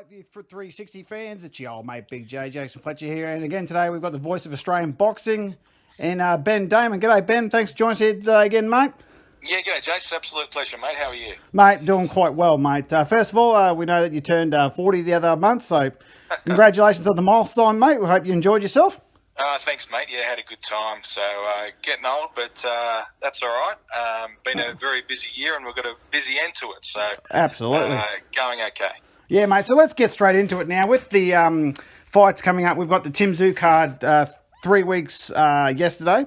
View for 360 fans, it's your old mate Big J, Jason Fletcher here, and again today we've got the voice of Australian boxing and Ben Damon. G'day Ben, thanks for joining us here today again, mate. Yeah, g'day Jason, absolute pleasure mate, how are you? Mate, doing quite well, mate. First of all, we know that you turned 40 the other month, so congratulations on the milestone, mate. We hope you enjoyed yourself. Thanks mate, yeah, had a good time, so getting old, but that's alright. Been a very busy year and we've got a busy end to it, so absolutely going okay. Yeah, mate, so let's get straight into it now. With the fights coming up, we've got the Tszyu card 3 weeks yesterday.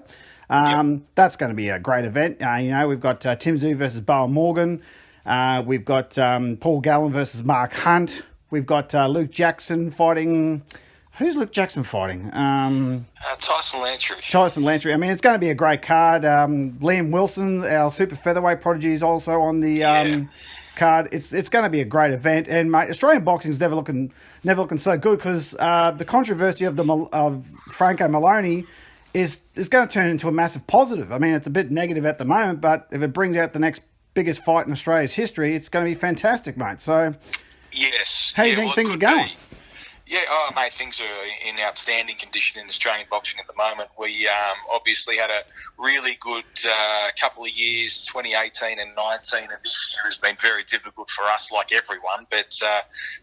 That's going to be a great event. We've got Tszyu versus Bowen Morgan. We've got Paul Gallen versus Mark Hunt. We've got Luke Jackson fighting... Who's Luke Jackson fighting? Tyson Lantry. Tyson Lantry. I mean, it's going to be a great card. Liam Wilson, our super featherweight prodigy, is also on the card. It's going to be a great event. And mate, Australian boxing's never looking so good because the controversy of Franco Maloney is going to turn into a massive positive. I mean, it's a bit negative at the moment, but if it brings out the next biggest fight in Australia's history, it's going to be fantastic, mate. So, yes. How do you think things are going? Yeah, mate, things are in outstanding condition in Australian boxing at the moment. We obviously had a really good couple of years, 2018 and 19, and this year has been very difficult for us, like everyone. But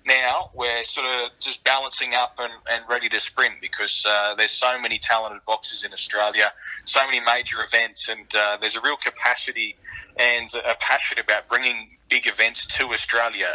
now we're sort of just balancing up and ready to sprint because there's so many talented boxers in Australia, so many major events, and there's a real capacity and a passion about bringing big events to Australia.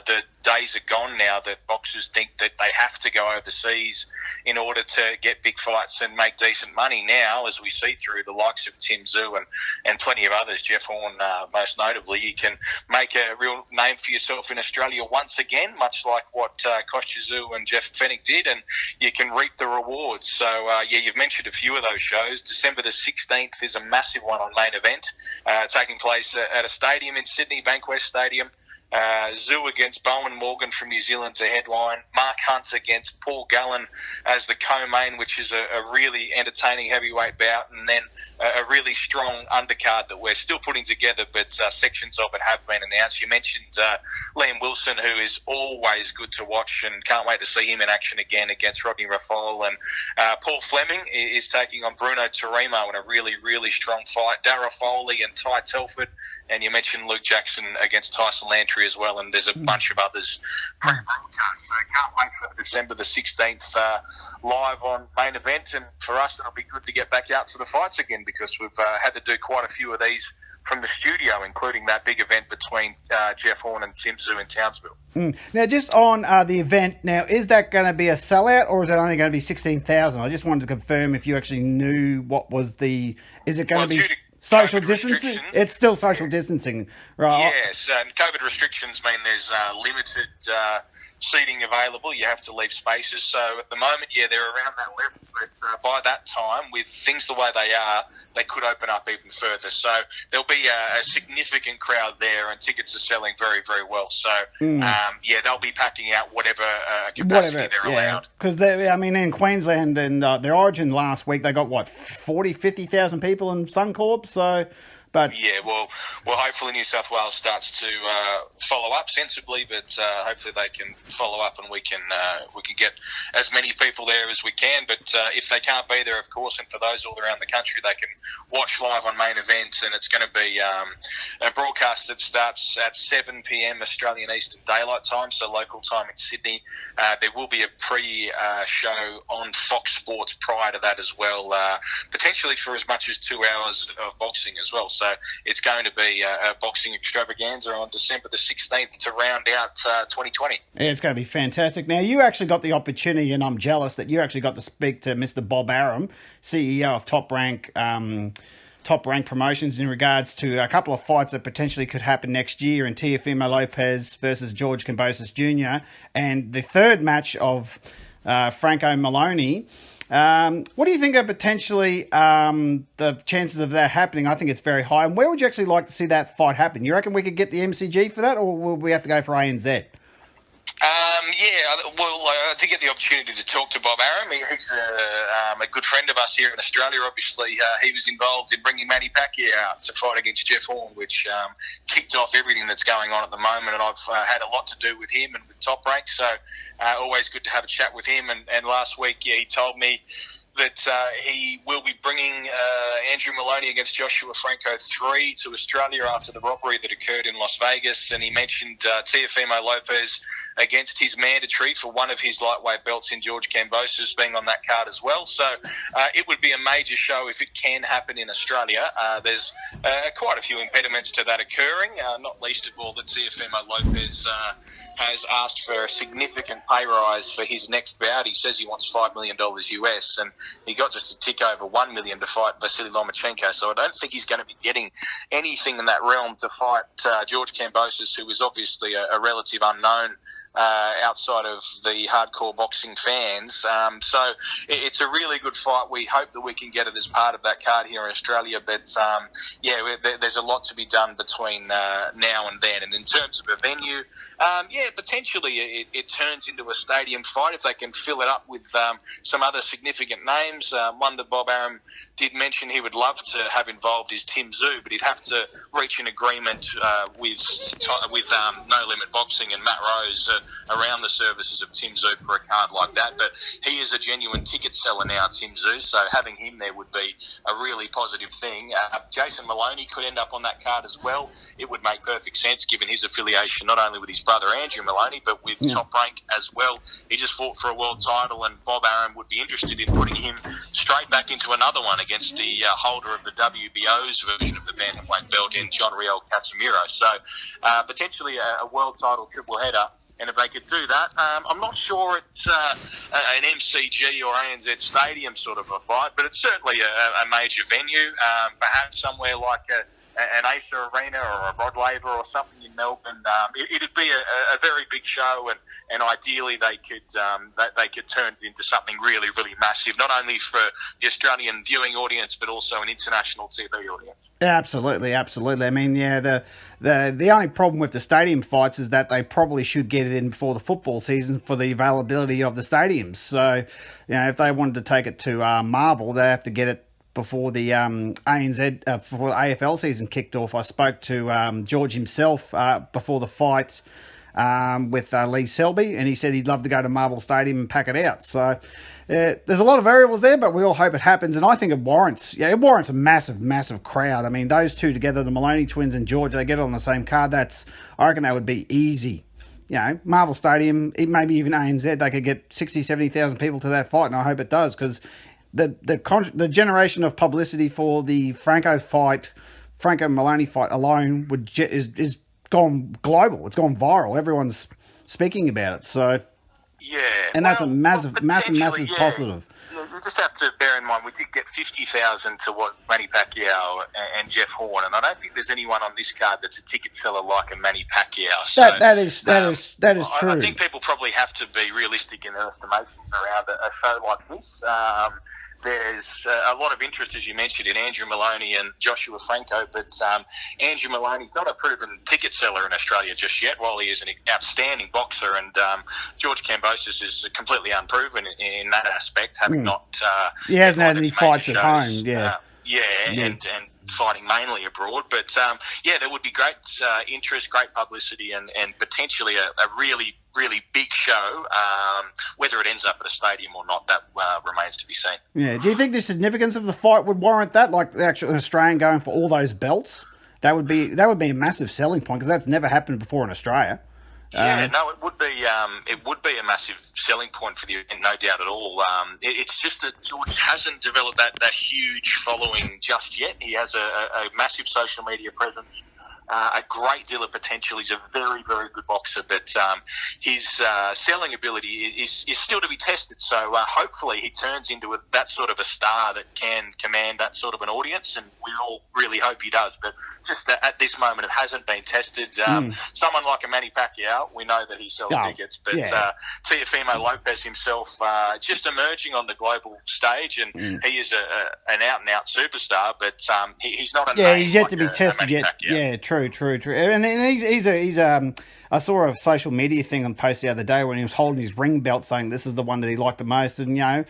The days are gone now that boxers think that they have to go overseas in order to get big fights and make decent money. Now, as we see through the likes of Tszyu and plenty of others, Jeff Horn most notably, you can make a real name for yourself in Australia once again, much like what Tszyu and Jeff Fennick did, and you can reap the rewards. So, you've mentioned a few of those shows. December the 16th is a massive one on Main Event, taking place at a stadium in Sydney, Bankwest Stadium. Tszyu against Bowen Morgan from New Zealand to headline. Mark Hunt against Paul Gallen as the co-main, which is a really entertaining heavyweight bout, and then a really strong undercard that we're still putting together, but sections of it have been announced. You mentioned Liam Wilson, who is always good to watch, and can't wait to see him in action again against Rodney Raffol. And Paul Fleming is taking on Bruno Tarimo in a really, really strong fight. Darragh Foley and Ty Telford. And you mentioned Luke Jackson against Tyson Lantry as well, and there's a bunch of others pre-broadcast. So can't wait for December the 16th live on Main Event, and for us it'll be good to get back out to the fights again because we've had to do quite a few of these from the studio, including that big event between Jeff Horn and Tszyu in Townsville. Now, just on the event, now, is that going to be a sellout or is it only going to be 16,000? I just wanted to confirm if you actually knew what was the... Is it going to be... Social distancing? It's still social distancing, right? Yes, and COVID restrictions mean there's limited seating available. You have to leave spaces. So at the moment, they're around that level. But by that time, with things the way they are, they could open up even further. So there'll be a significant crowd there, and tickets are selling very, very well. So, they'll be packing out whatever capacity they're allowed. Because, in Queensland and their Origin last week, they got, 50,000 people in Suncorp, so... But well, hopefully New South Wales starts to follow up sensibly, but hopefully they can follow up and we can get as many people there as we can. But if they can't be there, of course, and for those all around the country, they can watch live on Main Events, and it's going to be a broadcast that starts at 7 p.m. Australian Eastern Daylight Time, so local time in Sydney. There will be a pre-show on Fox Sports prior to that as well, potentially for as much as 2 hours of boxing as well. So it's going to be a boxing extravaganza on December the 16th to round out 2020. Yeah, it's going to be fantastic. Now, you actually got the opportunity, and I'm jealous that you actually got to speak to Mr. Bob Arum, CEO of Top Rank Promotions, in regards to a couple of fights that potentially could happen next year in Teofimo Lopez versus George Kambosos Jr. and the third match of Franco Maloney. What do you think are potentially the chances of that happening? I think it's very high. And where would you actually like to see that fight happen? You reckon we could get the MCG for that, or will we have to go for ANZ? I did get the opportunity to talk to Bob Arum. He's a good friend of us here in Australia. Obviously, he was involved in bringing Manny Pacquiao out to fight against Jeff Horn, which kicked off everything that's going on at the moment. And I've had a lot to do with him and with Top Rank, so always good to have a chat with him. And last week, he told me that he will be bringing Andrew Maloney against Joshua Franco 3 to Australia after the robbery that occurred in Las Vegas. And he mentioned Teofimo Lopez against his mandatory for one of his lightweight belts in George Kambosos being on that card as well. So it would be a major show if it can happen in Australia. There's quite a few impediments to that occurring, not least of all that Teofimo Lopez has asked for a significant pay rise for his next bout. He says he wants $5 million US, and he got just a tick over $1 million to fight Vasily Lomachenko. So I don't think he's going to be getting anything in that realm to fight George Kambosos, who is obviously a relative unknown outside of the hardcore boxing fans. So it's a really good fight. We hope that we can get it as part of that card here in Australia. But, there's a lot to be done between now and then. And in terms of a venue, potentially it turns into a stadium fight if they can fill it up with some other significant names. One that Bob Arum did mention he would love to have involved is Tszyu, but he'd have to reach an agreement with No Limit Boxing and Matt Rose around the services of Tszyu for a card like that. But he is a genuine ticket seller now, Tszyu, so having him there would be a really positive thing. Jason Maloney could end up on that card as well. It would make perfect sense given his affiliation not only with his brother Andrew Maloney but with Top Rank as well. He just fought for a world title, and Bob Arum would be interested in putting him straight back into another one against the holder of the WBO's version of the bantamweight belt in John Riel Casimiro. So potentially a world title triple header, and if they could do that, I'm not sure it's an MCG or ANZ Stadium sort of a fight, but it's certainly a major venue, perhaps somewhere like an Acer Arena or a Rod Laver or something in Melbourne. It'd be a very big show, and ideally they could turn it into something really, really massive, not only for the Australian viewing audience but also an international TV audience. Absolutely. I mean, the only problem with the stadium fights is that they probably should get it in before the football season for the availability of the stadiums. So, if they wanted to take it to Marvel, they have to get it before the ANZ, before the AFL season kicked off. I spoke to George himself before the fight with Lee Selby, and he said he'd love to go to Marvel Stadium and pack it out. So there's a lot of variables there, but we all hope it happens, and I think it warrants a massive, massive crowd. I mean, those two together, the Maloney twins and George, they get it on the same card. I reckon that would be easy. Marvel Stadium, maybe even ANZ, they could get 60, 70,000 people to that fight, and I hope it does, because the generation of publicity for the Franco Maloney fight alone is gone global. It's gone viral. Everyone's speaking about it. So and that's a massive positive. You just have to bear in mind we did get 50,000 to what Manny Pacquiao and Jeff Horn, and I don't think there's anyone on this card that's a ticket seller like a Manny Pacquiao. So, that is true. I think people probably have to be realistic in their estimations around a show like this. There's a lot of interest, as you mentioned, in Andrew Maloney and Joshua Franco, but Andrew Maloney's not a proven ticket seller in Australia just yet, while he is an outstanding boxer, and George Kambosos is completely unproven in that aspect, having not... he hasn't had any fights at home, and fighting mainly abroad, but there would be great interest, great publicity, and potentially a really, really big show. Whether it ends up at a stadium or not, that remains to be seen. Yeah. Do you think the significance of the fight would warrant that? Like the actual Australian going for all those belts, that would be a massive selling point, because that's never happened before in Australia. It would be a massive selling point for the event, no doubt at all. It's just that George hasn't developed that huge following just yet. He has a massive social media presence, a great deal of potential. He's a very, very good boxer, but his selling ability is still to be tested. So hopefully he turns into that sort of a star that can command that sort of an audience, and we all really hope he does. But just at this moment, it hasn't been tested. Someone like a Manny Pacquiao, we know that he sells tickets, but Teofimo Lopez himself just emerging on the global stage, and he is an out-and-out superstar, but he's not a name he's yet like to be tested yet. Yeah, true. true. And I saw a social media thing on post the other day when he was holding his ring belt, saying this is the one that he liked the most. And I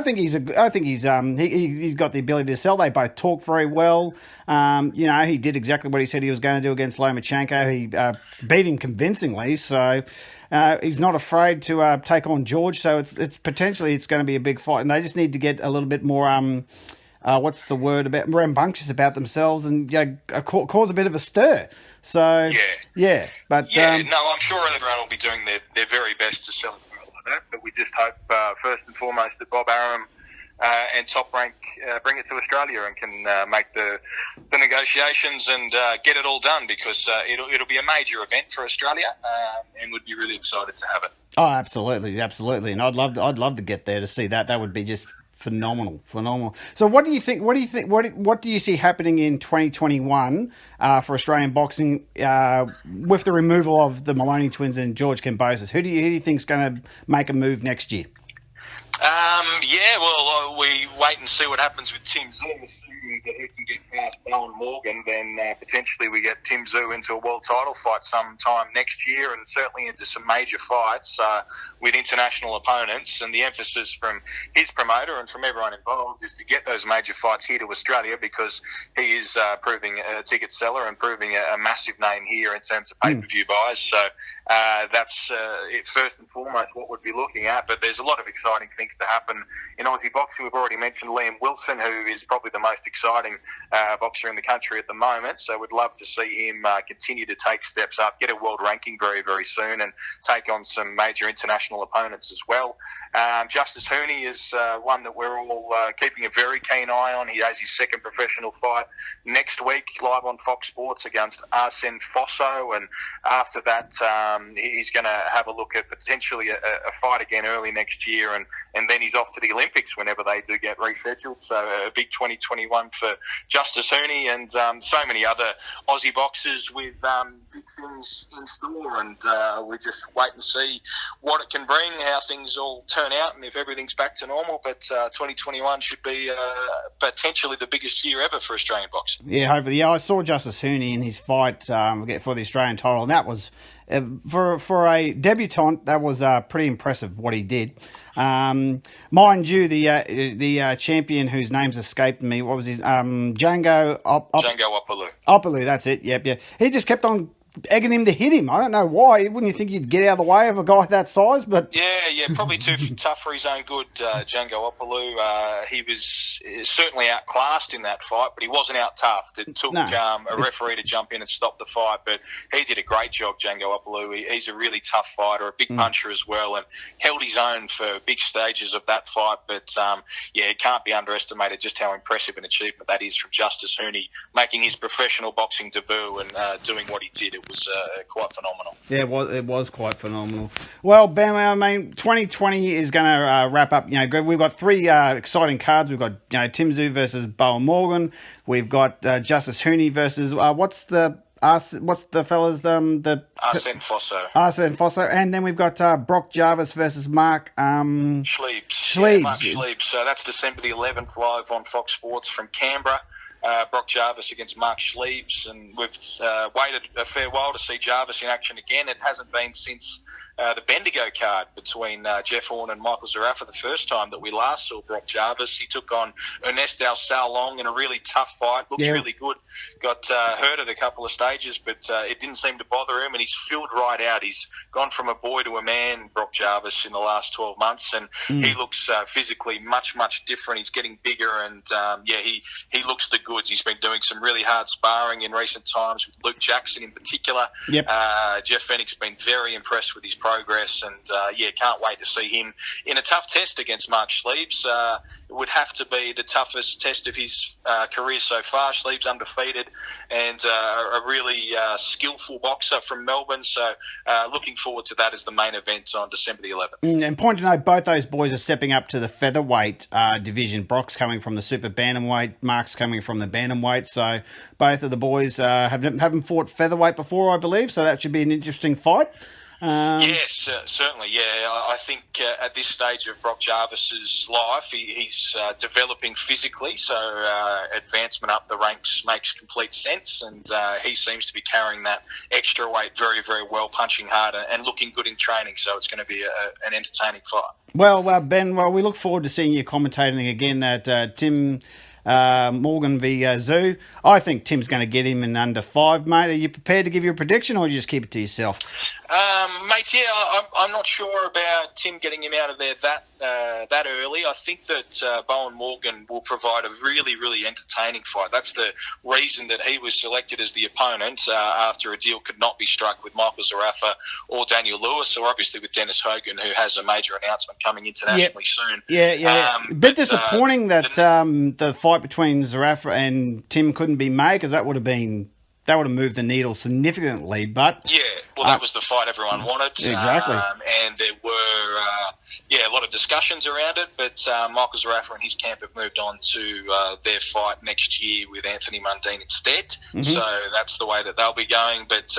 think he's got the ability to sell. They both talk very well. He did exactly what he said he was going to do against Lomachenko. He beat him convincingly. So. He's not afraid to take on George, so it's potentially going to be a big fight, and they just need to get a little bit more what's the word, about rambunctious about themselves and cause a bit of a stir. So no, I'm sure everyone will be doing their very best to sell it like that, but we just hope first and foremost that Bob Arum and Top Rank bring it to Australia and can make the negotiations and get it all done, because it'll be a major event for Australia, and we'd be really excited to have it. Oh, absolutely, and I'd love to get there to see that. That would be just phenomenal. So, what do you think? What do you see happening in 2021 for Australian boxing with the removal of the Maloney twins and George Kambosos? Who do you think's going to make a move next year? We wait and see what happens with Tim Tszyu. Assuming that he can get past Bowen Morgan, then potentially we get Tim Tszyu into a world title fight sometime next year, and certainly into some major fights with international opponents. And the emphasis from his promoter and from everyone involved is to get those major fights here to Australia, because he is proving a ticket seller and proving a massive name here in terms of pay-per-view buys. So that's it first and foremost what we'd be looking at. But there's a lot of exciting things to happen in Aussie boxing. We've already mentioned Liam Wilson, who is probably the most exciting boxer in the country at the moment. So we'd love to see him continue to take steps up, get a world ranking very, very soon, and take on some major international opponents as well. Justice Huni is one that we're all keeping a very keen eye on. He has his second professional fight next week, live on Fox Sports against Arsene Fosso, and after that he's going to have a look at potentially a fight again early next year, and then he's off to the Olympics whenever they do get rescheduled. So a big 2021 for Justice Huni, and so many other Aussie boxers with big things in store, and we just wait and see what it can bring, how things all turn out, and if everything's back to normal. But 2021 should be potentially the biggest year ever for Australian boxing. Yeah, hopefully. Yeah, I saw Justice Huni in his fight for the Australian title, and that was for a debutant. That was pretty impressive what he did. Mind you, the champion whose name's escaped me. What was his Django Opalou. Opalou, that's it. Yep. He just kept on egging him to hit him. I don't know why. Wouldn't you think you'd get out of the way of a guy that size? But yeah, probably too tough for his own good. Django Opalou, he was certainly outclassed in that fight, but he wasn't out toughed. It took a referee to jump in and stop the fight, but he did a great job, Django Opalou. He's a really tough fighter, a big puncher as well, and held his own for big stages of that fight. But it can't be underestimated just how impressive an achievement that is from Justice Huni, making his professional boxing debut and doing what he did. It was quite phenomenal. Yeah, it was quite phenomenal. Well, Ben, I mean, 2020 is going to wrap up. We've got three exciting cards. We've got Tim Tszyu versus Bowen Morgan. We've got Justice Huni versus what's the fellas? Arsene Fosso. Arsene Fosso, and then we've got Brock Jarvis versus Mark Schliebs. Yeah, Mark Schliebs. So that's December the 11th, live on Fox Sports from Canberra. Brock Jarvis against Mark Schliebs, and we've waited a fair while to see Jarvis in action again. It hasn't been since the Bendigo card between Jeff Horn and Michael Zarafa the first time that we last saw Brock Jarvis. He took on Ernest Al-Salong in a really tough fight. Looked really good. Got hurt at a couple of stages, but it didn't seem to bother him, and he's filled right out. He's gone from a boy to a man, Brock Jarvis, in the last 12 months, and he looks physically much, much different. He's getting bigger, and he looks the goods. He's been doing some really hard sparring in recent times with Luke Jackson in particular. Yep. Jeff Fennick's been very impressed with his progress, and can't wait to see him in a tough test against Mark Schliebs. It would have to be the toughest test of his career so far. Schliebs undefeated and a really skillful boxer from Melbourne, so looking forward to that as the main event on December the 11th. And point to note, both those boys are stepping up to the featherweight division. Brock's coming from the super bantamweight, Mark's coming from the bantamweight, so both of the boys haven't fought featherweight before, I believe, so that should be an interesting fight. Yes, certainly. Yeah, I think at this stage of Brock Jarvis's life, he's developing physically, so advancement up the ranks makes complete sense, and he seems to be carrying that extra weight very, very well, punching hard and looking good in training. So it's going to be an entertaining fight. Well, Ben, we look forward to seeing you commentating again at Tim Morgan v Tszyu. I think Tim's going to get him in under 5, mate. Are you prepared to give your prediction, or do you just keep it to yourself? Mate, yeah, I'm not sure about Tim getting him out of there that early. I think that Bowen Morgan will provide a really, really entertaining fight. That's the reason that he was selected as the opponent after a deal could not be struck with Michael Zarafa or Daniel Lewis, or obviously with Dennis Hogan, who has a major announcement coming internationally soon. Yeah. A bit disappointing that the fight between Zarafa and Tim couldn't be made, because that would have moved the needle significantly. But yeah, well, that was the fight everyone wanted. Exactly. And there were a lot of discussions around it, but Michael Zarafa and his camp have moved on to their fight next year with Anthony Mundine instead. Mm-hmm. So that's the way that they'll be going. But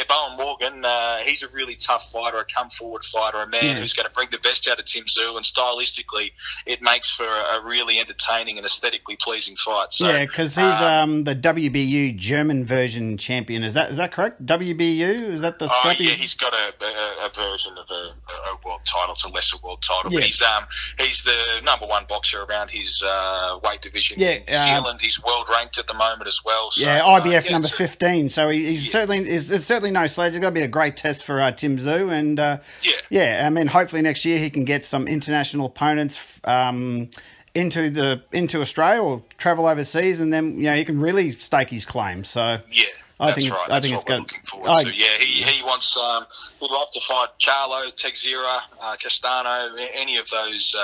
Bowen Morgan, he's a really tough fighter, a come-forward fighter, a man who's going to bring the best out of Tim Tszyu, and stylistically it makes for a really entertaining and aesthetically pleasing fight. So, yeah, because he's the WBU German version champion. Is that correct? WBU? Is that the strappy? Yeah, he's got a version of a world title. It's a lesser world title, but he's the number one boxer around his weight division in New Zealand. He's world ranked at the moment as well. So, IBF number 15. So he's certainly no slouch. It's going to be a great test for Tim Tszyu, and I mean, hopefully next year he can get some international opponents into Australia or travel overseas, and then he can really stake his claim. So I think it's good. Looking forward to. Yeah, he wants. He'd love to fight Charlo, Teixeira, Castano, any of those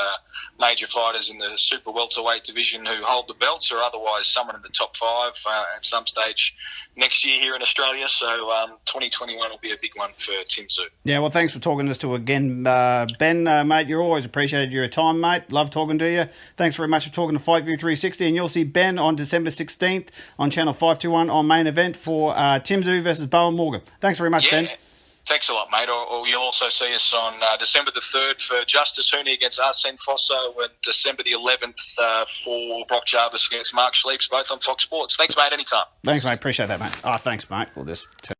major fighters in the super welterweight division who hold the belts, or otherwise someone in the top 5 at some stage next year here in Australia. So 2021 will be a big one for Tim Tszyu. Yeah, well, thanks for talking to us again, Ben. Mate, you're always appreciated your time, mate. Love talking to you. Thanks very much for talking to Fight View 360, and you'll see Ben on December 16th on Channel 521 on Main Event for Tim Tszyu versus Bowen Morgan. Thanks very much, Ben. Thanks a lot, mate. Or you'll also see us on December the 3rd for Justice Huni against Arsene Fosso, and December the 11th for Brock Jarvis against Mark Schleeps, both on Fox Sports. Thanks, mate. Anytime. Thanks, mate. Appreciate that, mate. Thanks, mate. We'll just